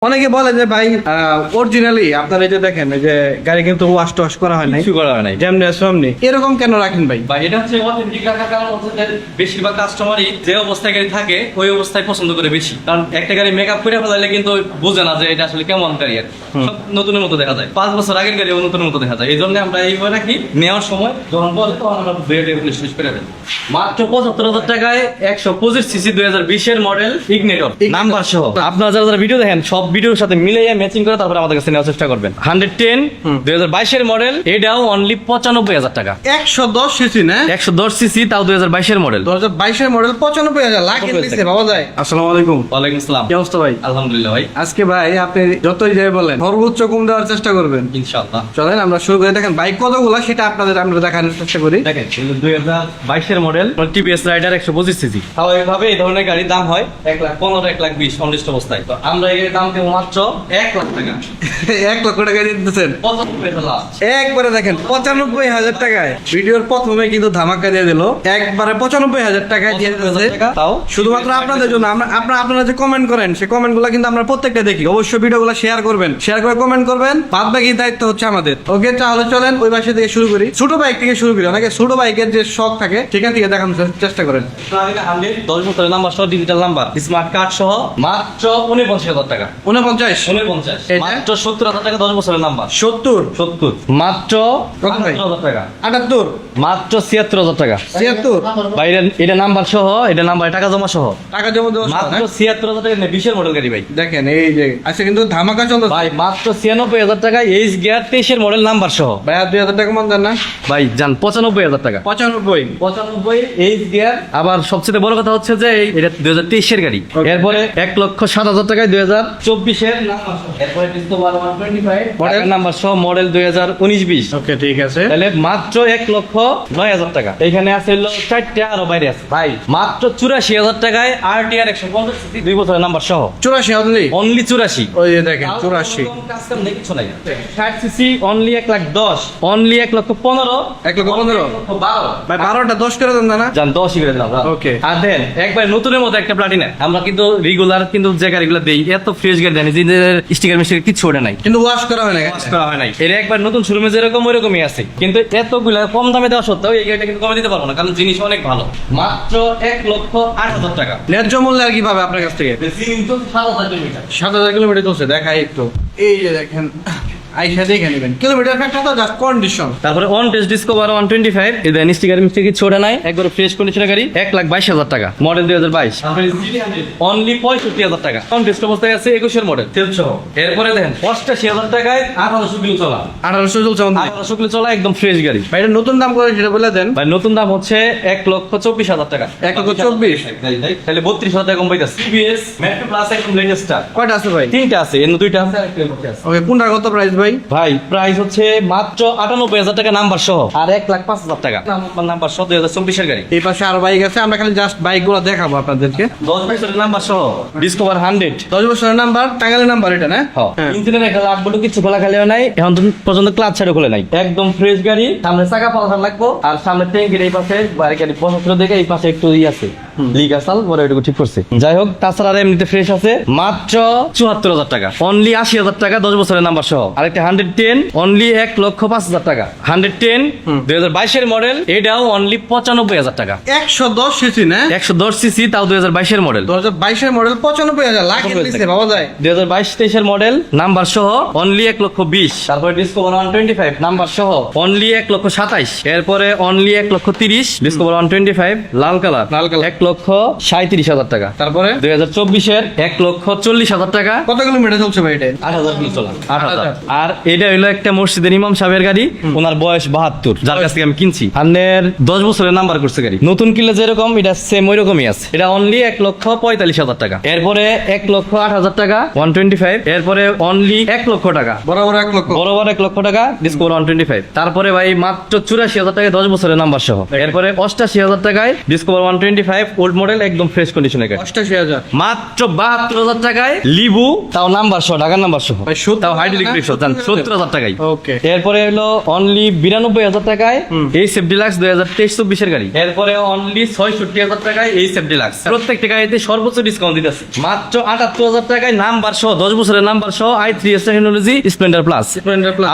অনেকে বলে যে ভাই অরিজিনালি আপনারা এই যে দেখেন এই যে গাড়ি কিন্তু ওয়াশ টোয়াশ করা হয় নাই, কিছু করা হয় নাই। যেমনি আছে অমনি, এরকম কেন রাখেন ভাই? বা এটা হচ্ছে অথেন্টিক রাখার কারণ হচ্ছে যে বেশিরভাগ কাস্টমারই যে অবস্থায় গাড়ি থাকে ওই অবস্থায় পছন্দ করে বেশি। কারণ একটা গাড়ি মেকআপ করে ফেলালে কিন্তু বোঝে না যে এটা আসলে কেমন গাড়ি। আর সব নতুনের মতো দেখা যায়, 5 বছর আগের গাড়ি নতুনের মতো দেখা যায়। এই জন্য আমরা এইভাবে রাখি, নেওয়ার সময় যখন বলে তখন আমরা শেষ করে দেন। মাত্র 75,000 টাকায় 125 সিসি 2020 এর মডেল ইগনিটর নাম্বার সহ। আপনারা যারা যারা ভিডিও দেখেন সব ভিডিওর সাথে মিলিয়ে ম্যাচিং করে তারপরে আমাদের কাছে নেওয়ার চেষ্টা করবেন। 110 2022 এর মডেল, এটাও অনলি 95,000 টাকা। 110 সিসি না, 110 সিসি, তাও 2022 এর মডেল। 2022 এর মডেল 95,000 লাখের নিচে পাওয়া যায়। আসসালামু আলাইকুম। ওয়ালাইকুম আসসালাম। কি অবস্থা ভাই? আলহামদুলিল্লাহ ভাই, আজকে ভাই আপনি যতই যাই বলেন সর্বোচ্চ কম দেওয়ার চেষ্টা করবেন ইনশাআল্লাহ। চলেন আমরা শুরু করে দেখেন বাইক কতগুলো সেটা আপনাদের আমরা দেখানোর চেষ্টা করি। দেখেন 2022 এর মডেল টিভিএস রাইডার 125 সিসি। স্বাভাবিকভাবে এই ধরনের গাড়ির দাম হয় 1,15,000 1,20,000 অনলিস্ট অবস্থায়। তো আমরা এর দাম দেবো মাত্র 1 লাখ টাকা। 1 লক্ষ টাকা দিয়ে দিতেছেন 95,000 লাস্ট। একবারে দেখেন 95,000 টাকায়। ভিডিওর প্রথমে কিন্তু ধামাকা দিয়ে দিল, একবারে 95,000 টাকায় দিয়ে দিতেছে। তাও শুধুমাত্র আপনাদের জন্য। আপনারা যে কমেন্ট করেন সেই কমেন্ট গুলো কিন্তু আমরা প্রত্যেকটা দেখি। অবশ্যই ভিডিওগুলো শেয়ার করবেন, শেয়ার করে কমেন্ট করবেন, বাদ বাকি দায়িত্ব হচ্ছে আমাদের। ওকে, তাহলে চলেন ওই পাশে থেকে শুরু করি, ছোট বাইক থেকে শুরু করি। অনেকে ছোট বাইকের যে শখ থাকে সেখান থেকে দেখানোর চেষ্টা করেন। 10 বছরের নাম্বার সহ ডিজিটাল নাম্বার স্মার্ট কার্ড সহ মাত্র 49,000 টাকা। 49 49 এটা? মাত্র 70,000 টাকা 10 বছরের নাম্বার। 70 70 মাত্র কত ভাই? 78,000 টাকা। 78 মাত্র 76,000 টাকা। 76 ভাই এটা নাম্বার সহ, এটা নাম্বার টাকা জমা সহ টাকা জমা দেওয়া সহ, মাত্র হ্যাঁ? 76,000 টাকা। 20 এর মডেল গাড়ি ভাই। দেখেন এই যে আজকে কিন্তু ধামাকা চলতেছে ভাই মাত্র 96,000 টাকা এইচ গিয়ার 23 এর মডেল নাম্বার সহ। ভাই। আর 2,000 টাকা মান দেন না? ভাই জান 95,000 টাকা। 95 95 এইচ গিয়ার। আবার সবচেয়ে বড় কথা হচ্ছে যে এটা 2023 এর গাড়ি। Okay. এরপরে 1,07,000 টাকায় 2024 এর নাম্বার সহ। এরপরে ডিসকভার 125 মডেল নাম্বার সহ মডেল 2019-20। ওকে, ঠিক আছে। তাহলে মাত্র 1,09,000 টাকা। এখানে আছে হলো 4টা, আরো বাইরে আছে ভাই মাত্র 84,000 টাকায় আরটিআর 150 সিসি 2 বছরের নাম্বার সহ। 84 অনলি? অনলি 84। ওই যে দেখেন 84 কাস্টম নেই, কিছু নাই। 60 সিসি অনলি 1,10,000, অনলি 1,15,000, 1,15,000 12। ভাই 12টা 10 করে দেন না? জান 10 করে দিলাম। Okay. আর দেন একবার নতুনের মতো একটা প্লাটিনা। আমরা কিন্তু রেগুলার কিন্তু যে গাড়িগুলো দেই এত ফ্রেশ গাড়ি জানি যে স্টিকার মিস্টিকার কিছু ওঠে নাই, কিন্তু ওয়াশ করা হয় না। ওয়াশ করা হয় নাই। এর একবার নতুন শোরুমে যেরকম ওইরকমই আছে, কিন্তু এতগুলা কম দামে দেওয়া সত্ত্বেও এই গাড়িটা কিন্তু কমে দিতে পারবো না, কারণ জিনিস অনেক ভালো। মাত্র 1,08,000 টাকা। ন্যায্য মূল্য আর কি পাবে আপনার কাছ থেকে? কিন্তু 7,000 কিলোমিটার। 7,000 কিলোমিটার চলছে, দেখাই একটু। এই যে দেখেন আইসা দেখে নেবেন কিলোমিটার ফ্যাক্টর তো জাস্ট কন্ডিশন। তারপরে অন টেস্ট ডিসকভার 125 এর দেন স্টিকার মিস্টিকার কিছু ওঠে নাই, একবার ফ্রেশ কন্ডিশনের গাড়ি। 1,22,000 টাকা মডেল 2022। অনলি 65,000 টাকা। অন টেস্ট অবস্থায় আছে 21 এর মডেল তেল সহ। এরপরে দেখেন 85,000 টাকায় 1800 কিলো চলা। 1800 চলছে অনলি। 1800 কিলো চলা একদম ফ্রেশ গাড়ি। ভাই এটা নতুন দাম করে সেটা বলে দেন। ভাই নতুন দাম হচ্ছে 1,24,000 টাকা। 1,24,000 তাহলে 32,000 টাকা কম পাইতাছে। টিভিএস মেট্রো প্লাস একদম লেটেস্টটা। কয়টা আছে ভাই? 3টা আছে, এর 2টা আছে আর একটা আছে। ওকে, কোনটার কত প্রাইস ভাই? ভাই প্রাইস হচ্ছে মাত্র 98,000 টাকা নাম্বার সহ, আর 1,05,000 টাকা নাম্বার সহ 2024 এর গাড়ি। এই পাশে আরো বাইক আছে, আমরা খালি জাস্ট বাইক গুলো দেখাবো আপনাদেরকে। 10 বছরের নাম্বার সহ ডিসকভার 100। 10 বছরের নাম্বার, টাঙ্গাইলের নাম্বার এটা না? হ্যাঁ। ইঞ্জিনের একটা লাট বটু কিছু খোলা খালিও নাই, এখন পর্যন্ত ক্লাচ ছাড়া খোলে নাই। একদম ফ্রেশ গাড়ি। সামনে চাকা পাল্টানো লাগবো, আর সামনে ট্যাঙ্কির এই পাশে বাইরে গাড়ি 75 দেখে এই পাশে একটু আছে লিক আসাল পরে ওইটুকু ঠিক করছে। যাই হোক, তাছাড়া আর এমনিতে ফ্রেশ আছে। মাত্র 74,000 টাকা, অনলি 80,000 টাকা 10 বছরের নাম্বার সহ। আরেকটা 110 অনলি 1,05,000 টাকা। 110 2022 এর মডেল, এটাও অনলি 95,000 টাকা। 110 সিসি না? 110 সিসি, তাও 2022 এর মডেল। 2022 এর মডেল 95,000 লাখের নিচে পাওয়া যায়। 2022-23 এর মডেল নাম্বার সহ অনলি 1,20,000। তারপরে ডিসকভার 125 নাম্বার সহ অনলি 1,27,000। এরপরে অনলি 1,30,000 ডিসকভার 125 লাল কালার 1,37,000 টাকা। তারপরে 2024 এর 1,40,000 টাকা। কত কিলোমিটার চলছে ভাই এটা? 8,000 কিলো চলা। 8,000। আর এটা হইলো একটা মসজিদের ইমাম সাহেবের গাড়ি, ওনার বয়স 72, যার কাছ থেকে আমি কিনছি। আন্নের 10 বছরের নাম্বার করছে গাড়ি। নতুন কিনলে যেরকম এটা সেম ওই রকমই আছে। এটা অনলি 1,45,000 টাকা। এরপরে 1,08,000 টাকা 125। এরপরে অনলি 1 লক্ষ টাকা, বরাবর 1 লক্ষ। বরাবর 1 লক্ষ টাকা ডিসকভার 125। তারপরে ভাই মাত্র 84,000 টাকায় 10 বছরের নাম্বার সহ। এরপরে 88,000 টাকায় ডিসকভার 125 ওল্ড মডেল একদম ফ্রেশ কন্ডিশনের গাড়ি। 88,000 মাত্র 72,000 টাকায় লিবু, তাও নাম্বার সহ, ঢাকার নাম্বার সহ, ভাই 70,000 তাও হাইড্রোলিক ব্রেক সহ, 70,000 টাকায়। ওকে, এরপরে হলো অনলি 92,000 টাকায় এই সেফ ডিলাক্স 2023-24 গাড়ি। এরপরে অনলি 66,000 টাকায় এই সেফ ডিলাক্স। প্রত্যেকটা গাড়িতে সর্বোচ্চ ডিসকাউন্ট দিতেছে। মাত্র 78,000 টাকায় নাম্বার সহ, 10 বছরের নাম্বার সহ i3 টেকনোলজি স্প্লেন্ডার প্লাস।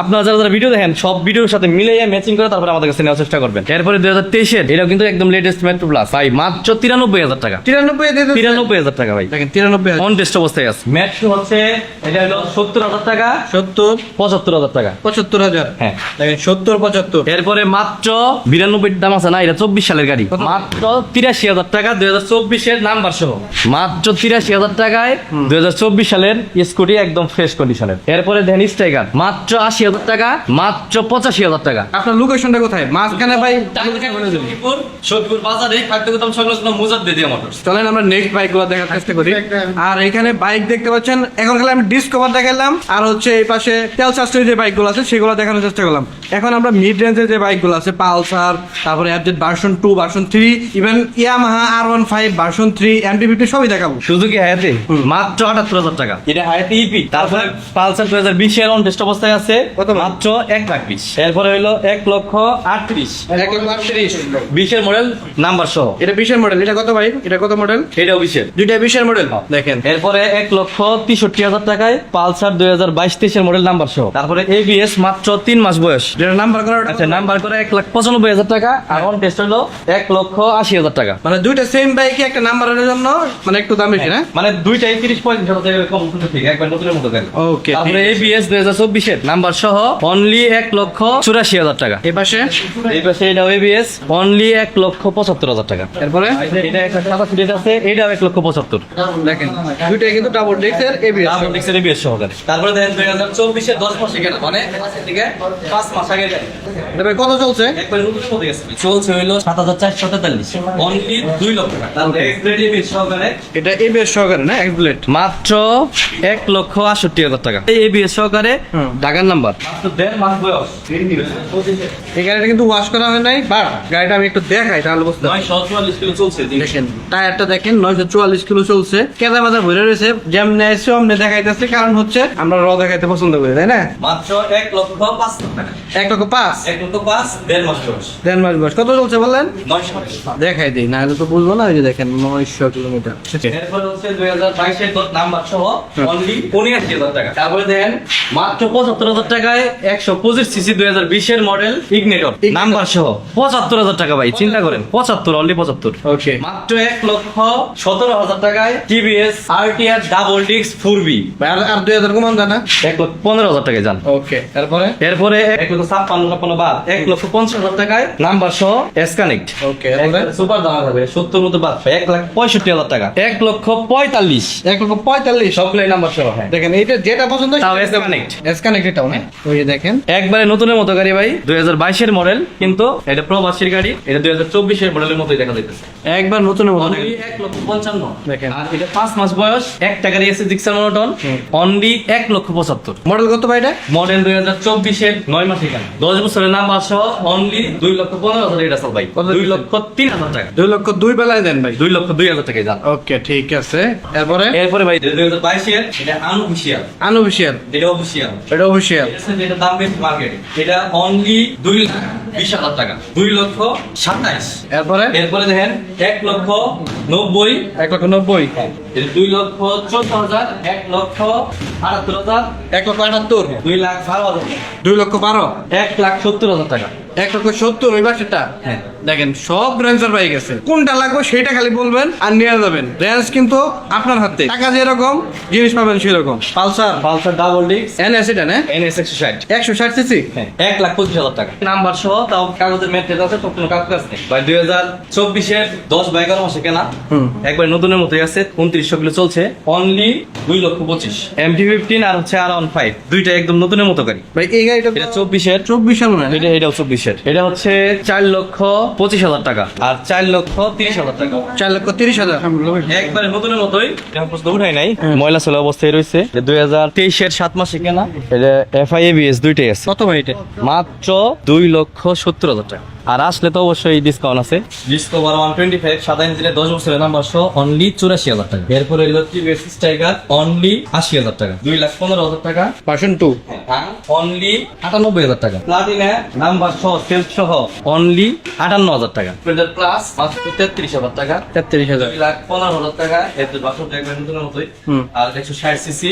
আপনারা যারা যারা ভিডিও দেখেন সব ভিডিওর সাথে মিলিয়ে ম্যাচিং করে তারপরে আমাদের কাছে নেওয়ার চেষ্টা করবেন। এরপরে 2023-এর এটাও কিন্তু একদম লেটেস্ট মেট্রো প্লাস ভাই, মাত্র 93,000 টাকা। 93,000 টাকা ভাই, দেখেন 93,000 অন টেস্ট অবস্থায় আছে। মেট্রো হচ্ছে এটা হলো 70,000 টাকা, 70 75,000 টাকা। 75,000 হ্যাঁ, দেখেন 70 75 এরপরে মাত্র 92 দাম আছে না, এটা 24 সালের গাড়ি। মাত্র 83,000 টাকা 2024-এর নাম্বার সহ, মাত্র 83,000 টাকায় 2024 সালের স্কুটি একদম ফ্রেশ কন্ডিশনের। এরপরে দেন স্ট্রাইকার মাত্র 80,000 টাকা, মাত্র 85,000 টাকা। আপনার লোকেশনটা কোথায়? মাঝখানে ভাই সখীপুর বাজারে খাদ্য গুদাম সংলগ্ন মুজাদ্দিদিয়া মোটরস। চলেন আমরা নেক্সট বাইকগুলো দেখার চেষ্টা করি। আর এখানে বাইক দেখতে পাচ্ছেন, এখন খালি আমি ডিসকভার দেখালাম, আর হচ্ছে এই পাশে তেল চার্জের যে বাইকগুলো আছে সেগুলো দেখানোর চেষ্টা করলাম। এখন আমরা মিড রেঞ্জের যে বাইকগুলো আছে, পালসার, তারপরে FZ version 2, version 3, even Yamaha R15 version 3, MT-50 সবই দেখাবো। সুজুকি হায়াতে মাত্র 78,000 টাকা, এটা হায়াতে ইপি। তারপরে পালসার 2020-এর অন টেস্ট অবস্থায় আছে, কত? মাত্র 1,20,000। এরপরে হইলো 1,38,000, 1,38,000 20-এর মডেল নাম্বার সহ। এটা 20-এর মডেল। এটা কত ভাই? এটা কত মডেল? এটাও 20-এর, দুইটা 20-এর মডেল দেখেন। এরপরে 1,63,000 টাকায় পালসার 2022-23-এর মডেল নাম্বার সহ। তারপরে এবিএস মাত্র 3 মাস বয়স। যেটা নাম্বার করা, আচ্ছা, নাম্বার করে 1,95,000 টাকা, আর অন টেস্ট হলো 1,80,000 টাকা। মানে দুইটা সেম বাইকে একটা নাম্বারের জন্য মানে একটু দাম বেশি না? মানে দুইটাই 30-35,000 টাকা কম, কিন্তু ঠিক একবার নতুনের মতো গাড়ি। ওকে, তারপরে এবিএস 2024-এর নাম্বার সহ অনলি 1,84,000 টাকা। এই পাশে এই পাশে এটাও এবিএস অনলি 1,75,000 টাকা। এরপরে এটা একটা সাদা সিট আছে, এটাও 1,75,000। দেখেন দুইটাই কিন্তু ডাবল ডিস্কের এবিএস। ডাবল ডিস্কের এবিএস সহকারে। তারপরে দেখেন 2024-এর 10 মাস আগে, মানে আজকে থেকে 5 মাস আগে গাড়ি। এটা ভাই কত চলছে? একবার নতুন মতো গেছে, চলছে হইলো 7,443, অনলি 2 লক্ষ টাকা। তারপরে এক্সপ্রেড এবিএস সহকারে এটা এবিএস সহকারে না, এক্সপ্লেট মাত্র 1,68,000 টাকা। এই এবিএস সহকারে ঢাকার নাম্বার, মাত্র 1.5 মাস বয়স। এই গাড়িটা কিন্তু ওয়াশ করা হয় নাই, বাট গাড়িটা আমি একটু দেখাই তাহলে বুঝতে পারবেন। 944 কিলো চলছে। দেখেন টায়ারটা দেখেন, 944 কিলো চলছে, কেদা মাদা ভরে রয়েছে। যেমনি এসে অমনি দেখাইতেছে, কারণ হচ্ছে আমরা দেখাইতে পছন্দ করি, তাই না? মাত্র 1,05,000 টাকা। 1,05,000 1,05,000 1.5 মাস বয়স। 10 মাস বয়স। কত চলছে বললেন? 900। দেখাই দিই, নাহলে তো বুঝবো না। ওই যে দেখেন 900 কিলোমিটার। এরপরে হচ্ছে 2022-এর নাম্বার সহ অনলি 79,000 টাকা। তারপরে দেখেন মাত্র 75,000 টাকায় 125 সিসি 2020-এর মডেল ইগনিটর নাম্বার সহ 75,000 টাকা ভাই, চিন্তা করেন 75, অনলি 75। ওকে, মাত্র 1,17,000 টাকায় TVS RTR double disc 4B আর 2000 কমান জানা। 1,15,000 টাকায় যান। ওকে, তারপরে এরপরে 1,56,000 বাদ 1,50,000 টাকায় নাম্বার সহ এস কানেক্ট। ওকে, সুপার দাম হবে 70 মতো বাদ 1,65,000 টাকা। 1,45,000 1,45,000 সবগুলাই নাম্বার সহ। হ্যাঁ, দেখেন এইটা যেটা পছন্দ তাও S Connect। এস কানেক্ট এটাও না। ওই যে দেখেন একবারে নতুনের মতো গাড়ি ভাই, 2022-এর মডেল, কিন্তু এটা প্রবাসীর গাড়ি। এটা 2024-এর মডেলের মতোই দেখা যাইতেছে। একবার নতুনের মতো অনলি 1,55,000 দেখেন। আর এটা 5 মাস বয়স, একটা গাড়ি আছে জিক্সার মনোটন, অনলি 1,75,000। মডেল কত ভাই এটা? মডেল 2024-এর 9 মাস এখানে 10 বছরের নাম্বার সহ অনলি 2,15,000 এটা সব ভাই। কত? 2,03,000 টাকা। 2,02,000 বেলায় দেন ভাই। 2,02,000 টাকায় যান। ওকে, ঠিক আছে। এরপরে এরপরে ভাই 2022-এর এটা আনঅফিশিয়াল, আনঅফিশিয়াল, এটা অফিশিয়াল। এটা অফিশিয়াল। এটা দাম বেশি মার্কেট, এটা অনলি 2,20,000 টাকা, 2,27,000। এরপরে এরপরে দেখেন 1,90,000, 1,90,000, এটা 2,14,000, 1,78,000, 1,78,000, 2,12,000, 2,12,000, 1,70,000 টাকা। 1,70,000 ওই বাসেটা। হ্যাঁ, দেখেন সব রেঞ্জের বাইক আছে, কোনটা লাগবে সেটা খালি বলবেন আর নিয়ে যাবেন। রেঞ্জ কিন্তু আপনার হাতে, টাকা যেরকম জিনিস পাবেন সেরকম। Pulsar Pulsar double disc NS এটা না, NS 160, 160 সিসি। হ্যাঁ, 1,25,000 টাকা নাম্বার সহ, তাও কাগজের মেট্রেজ আছে, তো কোনো কাজ নেই ভাই। 2024-এর 10/11 মাসে কেনা, একবার নতুনের মতোই আছে, 2900 কিলো চলছে, অনলি 2,25,000। MT-15 আর হচ্ছে R15 দুইটা একদম নতুনের মতো গাড়ি ভাই এই গাড়িটা এটা 24-এর, 24 মনে হয়। এটাও 24-এর। এটা হচ্ছে 4,25,000 টাকা আর 4,30,000 টাকা। 4,30,000। একবারে নতুনের মতোই, এখন পর্যন্ত উঠাই নাই, ময়লা চলা অবস্থায় রয়েছে। 2023-এর 7 মাসে কেনা, এটা FI ABS দুইটাই আছে। কত ভাই এটা? মাত্র 2,70,000 টাকা। আর আসলে তো অবশ্যই ডিসকাউন্ট আছে। ডিসকভার 125 সাদা ইঞ্জিনের 10 বছরের নাম্বার সহ অনলি 84,000 টাকা। এরপরে হলো টিভিএস স্ট্রাইকার অনলি 80,000 টাকা। 2,15,000 টাকা। ভার্সন 2 অনলি 98,000 টাকা। প্লাটিনা নাম্বার সহ সেলফ সহ অনলি 58,000 টাকা। স্প্লেন্ডার প্লাস মাত্র 33,000 টাকা। 33,000 2,15,000 টাকা। এতে বাসন দেখবেন নতুনের মতোই। আর 160 সিসি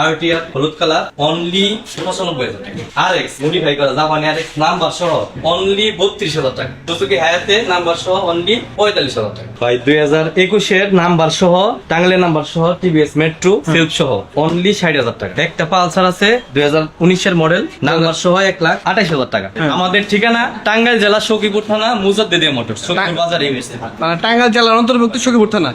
আরটিআর হলুদ কালার অনলি 95,000 টাকা। আরএক্স মডিফাই করা জাপানি আরএক্স নাম্বার সহ অনলি 32,000 টাকা। সুজুকি হায়াতে নাম্বার সহ অনলি 45,000 টাকা। ভাই 2021 এর নাম্বার সহ টাঙ্গাইলের নাম্বার সহ টিভিএস মেট্রো সেলফ সহ অনলি 60,000 টাকা। একটা পালসার আছে 2019 এর মডেল নাম্বার সহ 1,28,000 টাকা। আমাদের ঠিকানা টাঙ্গাইল জেলা সখীপুর থানা মুজাদ্দেদিয়া মোটরস সখীপুর বাজারে। মানে টাঙ্গাইল জেলার অন্তর্ভুক্ত সখীপুর থানা।